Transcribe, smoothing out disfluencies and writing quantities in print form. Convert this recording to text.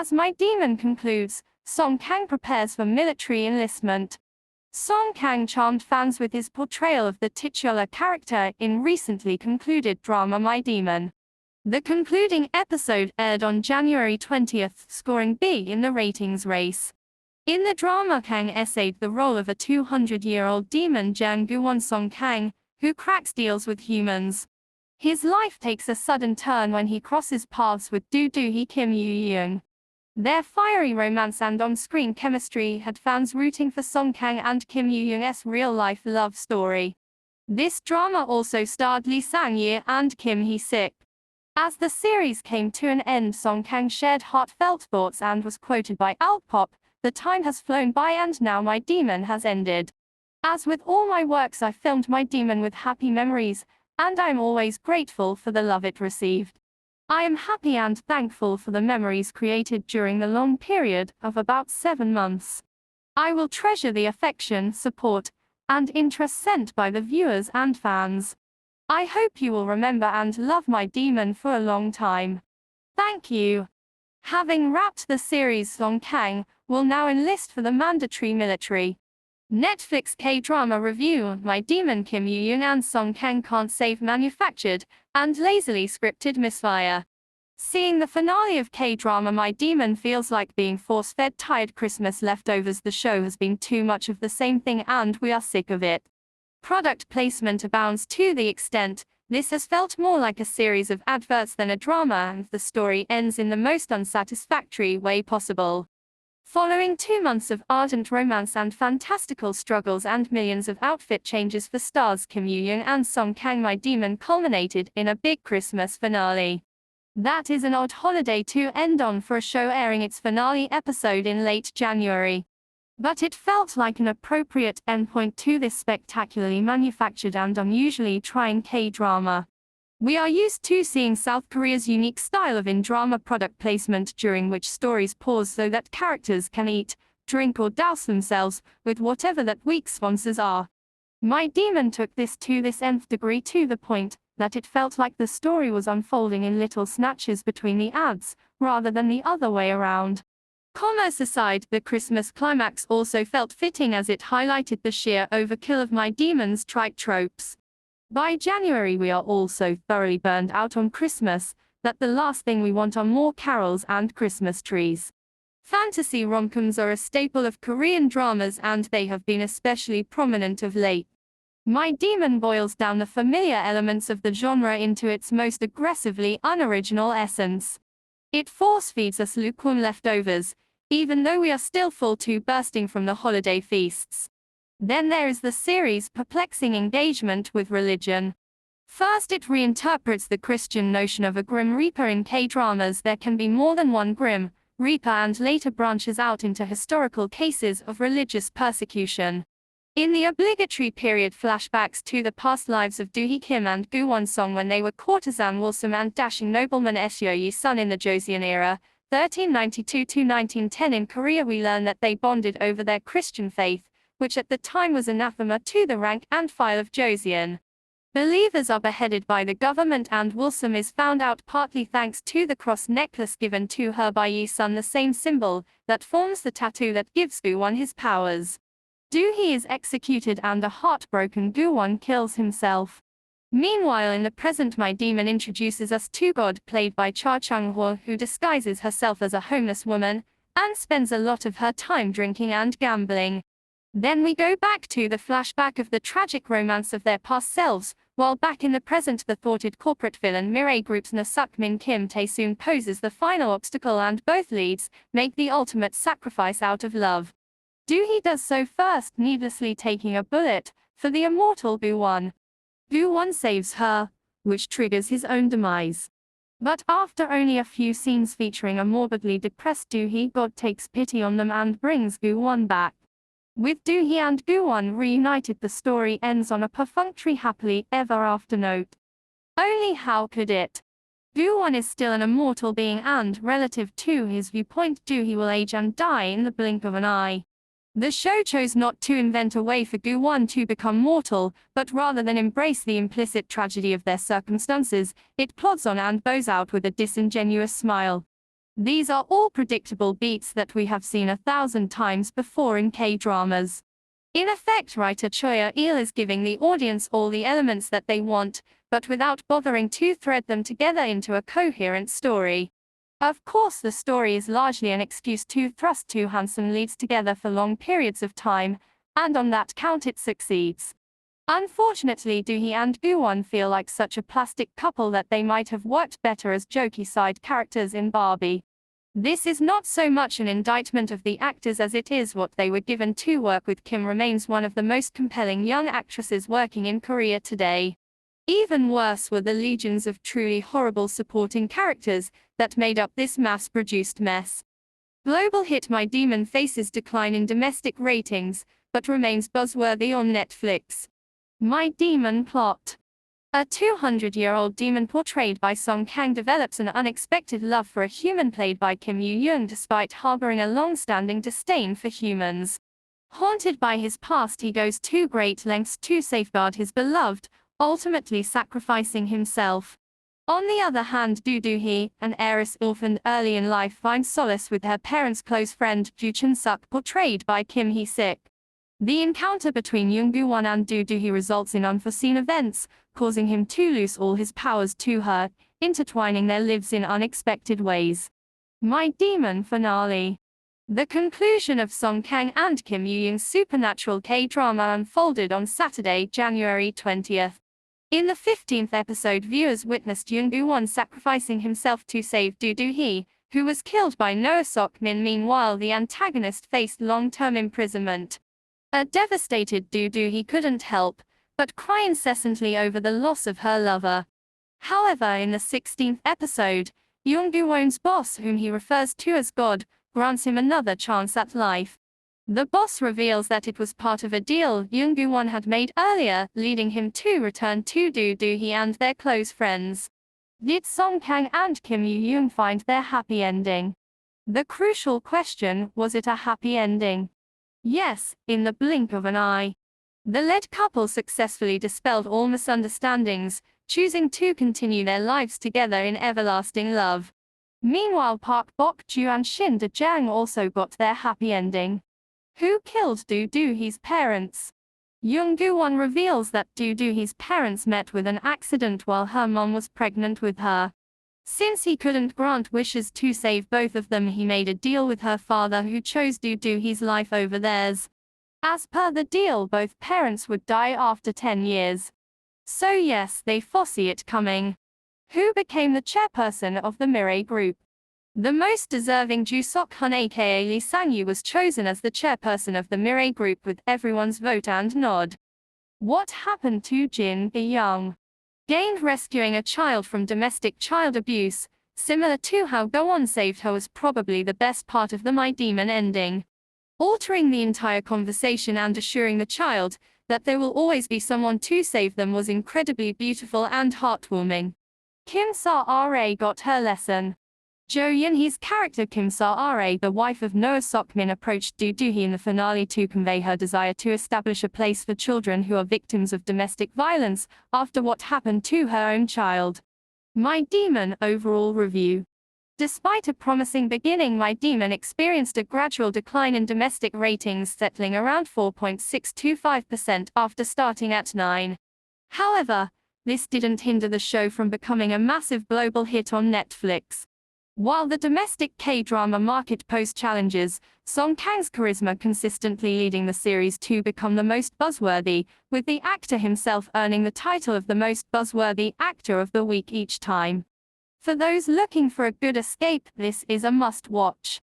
As mydemon concludes, Kang prepares for military enlistment. Kang charmed fans with his portrayal of the titular character in recently concluded drama mydemon. The concluding episode aired on January 20th, scoring big in the ratings race. In the drama, Kang essayed the role of a 200-year-old demon Jang Gu-won Kang, who cracks deals with humans. His life takes a sudden turn when he crosses paths with do-hye Kim-yoo-jung. Their fiery romance and on-screen chemistry had fans rooting for Kang and Kim-yoo-jung's real-life love story. This drama also starred leesang-yi and Kim Hae-sook. As the series came to an end, Kang shared heartfelt thoughts and was quoted by Alpop, "The time has flown by and now mydemon has ended. As with all my works, I filmed mydemon with happy memories, and I'm always grateful for the love it received. I am happy and thankful for the memories created during the long period of about 7 months. I will treasure the affection, support, and interest sent by the viewers and fans. I hope you will remember and love mydemon for a long time. Thank you." Having wrapped the series, Kang will now enlist for the mandatory military. Netflix K-drama review: mydemon Kim Yoo-jung and Kang can't save manufactured and lazily scripted misfire. Seeing the finale of K-drama mydemon feels like being force-fed tired Christmas leftovers. The show has been too much of the same thing and we are sick of it. Product placement abounds to the extent this has felt more like a series of adverts than a drama, and the story ends in the most unsatisfactory way possible. Following 2 months of ardent romance and fantastical struggles and millions of outfit changes for stars Kim Yoo-jung and Kang, mydemon culminated in a big Christmas finale. That is an odd holiday to end on for a show airing its finale episode in late January. But it felt like an appropriate endpoint to this spectacularly manufactured and unusually trying K-drama. We are used to seeing South Korea's unique style of in-drama product placement, during which stories pause so that characters can eat, drink or douse themselves with whatever that week's sponsors are. mydemon took this to this nth degree, to the point that it felt like the story was unfolding in little snatches between the ads, rather than the other way around. Commerce aside, the Christmas climax also felt fitting as it highlighted the sheer overkill of mydemon's trite tropes. By January we are all so thoroughly burned out on Christmas that the last thing we want are more carols and Christmas trees. Fantasy rom-coms are a staple of Korean dramas and they have been especially prominent of late. mydemon boils down the familiar elements of the genre into its most aggressively unoriginal essence. It force-feeds us lukewarm leftovers, even though we are still full to bursting from the holiday feasts. Then there is the series' perplexing engagement with religion. First, it reinterprets the Christian notion of a grim reaper. In K-dramas there can be more than one grim reaper, and later branches out into historical cases of religious persecution. In the obligatory period flashbacks to the past lives of Do-hye Kim and Gu-won when they were courtesan Wholesome and dashing nobleman Seo-yi Sun in the Joseon era, 1392 to 1910, in Korea we learn that they bonded over their Christian faith, which at the time was anathema to the rank and file of Joseon. Believers are beheaded by the government, and Wholesome is found out partly thanks to the cross necklace given to her by Yi-sun, the same symbol that forms the tattoo that gives Gu-won his powers. Do-hye is executed and a heartbroken Gu-won kills himself. Meanwhile, in the present, mydemon introduces us to God, played by Cha Chung-hwa, who disguises herself as a homeless woman and spends a lot of her time drinking and gambling. Then we go back to the flashback of the tragic romance of their past selves, while back in the present the thwarted corporate villain Mirai Group's Na-suk Min Kim Tae-soon poses the final obstacle, and both leads make the ultimate sacrifice out of love. Do-hye does so first, needlessly taking a bullet for the immortal Gu-won. Gu-won saves her, which triggers his own demise. But after only a few scenes featuring a morbidly depressed Do-hye, God takes pity on them and brings Gu-won back. With Do-hye and Gu-won reunited, the story ends on a perfunctory happily ever after note. Only how could it? Gu-won is still an immortal being, and relative to his viewpoint, Do-hye will age and die in the blink of an eye. The show chose not to invent a way for Gu-won to become mortal, but rather than embrace the implicit tragedy of their circumstances, it plods on and bows out with a disingenuous smile. These are all predictable beats that we have seen 1,000 times before in K-dramas. In effect, writer Choi Il is giving the audience all the elements that they want, but without bothering to thread them together into a coherent story. Of course, the story is largely an excuse to thrust two handsome leads together for long periods of time, and on that count it succeeds. Unfortunately, do-hee and woo-won feel like such a plastic couple that they might have worked better as jokey side characters in Barbie. This is not so much an indictment of the actors as it is what they were given to work with. Kim remains one of the most compelling young actresses working in Korea today. Even worse were the legions of truly horrible supporting characters that made up this mass-produced mess. Global hit mydemon faces decline in domestic ratings, but remains buzzworthy on Netflix. Mydemon plot. A 200-year-old demon portrayed by Kang develops an unexpected love for a human played by Kimyoujung despite harboring a long-standing disdain for humans. Haunted by his past, he goes to great lengths to safeguard his beloved, ultimately sacrificing himself. On the other hand, do-hee, an heiress orphaned early in life, finds solace with her parents' close friend, Jin-uk, portrayed by Kim Hae-sook. The encounter between Won and do-hee results in unforeseen events, causing him to lose all his powers to her, intertwining their lives in unexpected ways. Mydemon finale. The conclusion of Kang and Kimyoujung's supernatural K-drama unfolded on Saturday, January 20th. In the 15th episode, viewers witnessed Won sacrificing himself to save do-hee, who was killed by hae-sook. Meanwhile, the antagonist faced long-term imprisonment. A devastated do-hee couldn't help but cry incessantly over the loss of her lover. However, in the 16th episode, Won's boss, whom he refers to as God, grants him another chance at life. The boss reveals that it was part of a deal Won had made earlier, leading him to return to do-hee and their close friends. Did Kang and Kimyoujung find their happy ending? The crucial question: was it a happy ending? Yes, in the blink of an eye. The lead couple successfully dispelled all misunderstandings, choosing to continue their lives together in everlasting love. Meanwhile, Park Bok-joo and Shin Da-jang also got their happy ending. Who killed do-hee's parents? Won reveals that do-hee's parents met with an accident while her mom was pregnant with her. Since he couldn't grant wishes to save both of them, he made a deal with her father, who chose do-hee's life over theirs. As per the deal, both parents would die after 10 years. So yes, they foresee it coming. Who became the chairperson of the Mirai group? The most deserving So-hyun aka leesangyi was chosen as the chairperson of the Mirai group with everyone's vote and nod. What happened to Jin-uk? Gained rescuing a child from domestic child abuse, similar to how Go-won saved her, was probably the best part of the mydemon ending. Altering the entire conversation and assuring the child that there will always be someone to save them was incredibly beautiful and heartwarming. Kim Sa-ra got her lesson. Jo Eun-hee's character Kim Sa-ra, the wife of hae-sook, approached do-hee in the finale to convey her desire to establish a place for children who are victims of domestic violence after what happened to her own child. Mydemon overall review. Despite a promising beginning, Mydemon experienced a gradual decline in domestic ratings, settling around 4.625% after starting at 9. However, this didn't hinder the show from becoming a massive global hit on Netflix. While the domestic K-drama market posed challenges, Kang's charisma consistently leading the series to become the most buzzworthy, with the actor himself earning the title of the most buzzworthy actor of the week each time. For those looking for a good escape, this is a must-watch.